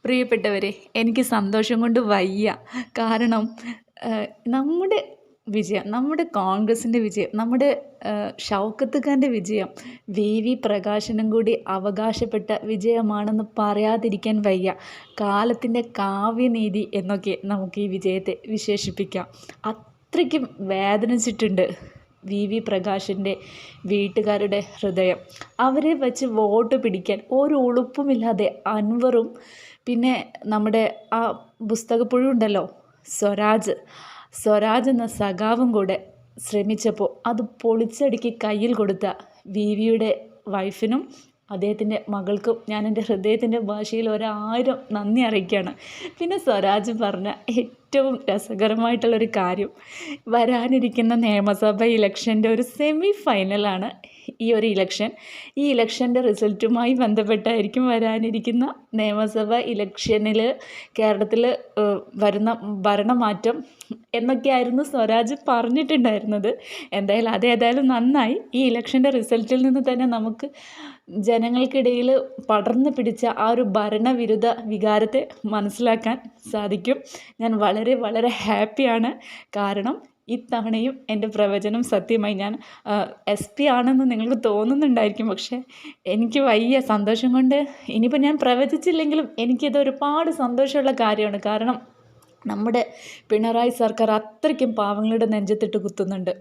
പ്രിയപ്പെട്ടവരെ, എനിക്ക് സന്തോഷം കൊണ്ട് വയ്യ. കാരണം നമ്മുടെ വിജയം, നമ്മുടെ കോൺഗ്രസിൻ്റെ വിജയം, നമ്മുടെ ഷൗക്കത്ത് ഖാൻ്റെ വിജയം വി പ്രകാശനും കൂടി അവകാശപ്പെട്ട വിജയമാണെന്ന് പറയാതിരിക്കാൻ വയ്യ. കാലത്തിൻ്റെ കാവ്യനീതി എന്നൊക്കെ നമുക്ക് ഈ വിജയത്തെ വിശേഷിപ്പിക്കാം. അത്രയ്ക്കും വേദനിച്ചിട്ടുണ്ട് വി പ്രകാശിൻ്റെ വീട്ടുകാരുടെ ഹൃദയം. അവരെ വച്ച് വോട്ട് പിടിക്കാൻ ഒരു ഉളുപ്പുമില്ലാതെ അൻവറും പിന്നെ നമ്മുടെ ആ പുസ്തകപ്പുഴു ഉണ്ടല്ലോ സ്വരാജ് എന്ന സഖാവും കൂടെ ശ്രമിച്ചപ്പോൾ അത് പൊളിച്ചടുക്കി കയ്യിൽ കൊടുത്ത വിയുടെ വൈഫിനും അദ്ദേഹത്തിൻ്റെ മകൾക്കും ഞാൻ എൻ്റെ ഹൃദയത്തിൻ്റെ ഭാഷയിൽ 1000 നന്ദി അറിയിക്കുകയാണ്. പിന്നെ സ്വരാജ് പറഞ്ഞ ഏറ്റവും രസകരമായിട്ടുള്ളൊരു കാര്യം, വരാനിരിക്കുന്ന നിയമസഭ ഇലക്ഷൻ്റെ ഒരു സെമി ഫൈനലാണ് ഈ ഒരു ഇലക്ഷൻ. ഈ ഇലക്ഷൻ്റെ റിസൾട്ടുമായി ബന്ധപ്പെട്ടായിരിക്കും വരാനിരിക്കുന്ന നിയമസഭ ഇലക്ഷനിൽ കേരളത്തിൽ വരുന്ന ഭരണമാറ്റം എന്നൊക്കെയായിരുന്നു സ്വരാജ് പറഞ്ഞിട്ടുണ്ടായിരുന്നത്. എന്തായാലും അതേതായാലും നന്നായി. ഈ ഇലക്ഷൻ്റെ റിസൾട്ടിൽ നിന്ന് തന്നെ നമുക്ക് ജനങ്ങൾക്കിടയിൽ പടർന്നു പിടിച്ച ആ ഒരു ഭരണവിരുദ്ധ വികാരത്തെ മനസ്സിലാക്കാൻ സാധിക്കും. ഞാൻ വളരെ വളരെ ഹാപ്പിയാണ്. കാരണം ഇത്തവണയും എൻ്റെ പ്രവചനം സത്യമായി. ഞാൻ SP ആണെന്ന് നിങ്ങൾക്ക് തോന്നുന്നുണ്ടായിരിക്കും, പക്ഷേ എനിക്ക് വയ്യ സന്തോഷം കൊണ്ട്. ഇനിയിപ്പോൾ ഞാൻ പ്രവചിച്ചില്ലെങ്കിലും എനിക്കിത് ഒരുപാട് സന്തോഷമുള്ള കാര്യമാണ്. കാരണം നമ്മുടെ പിണറായി സർക്കാർ അത്രയ്ക്കും പാവങ്ങളുടെ നെഞ്ചത്തിട്ട് കുത്തുന്നുണ്ട്.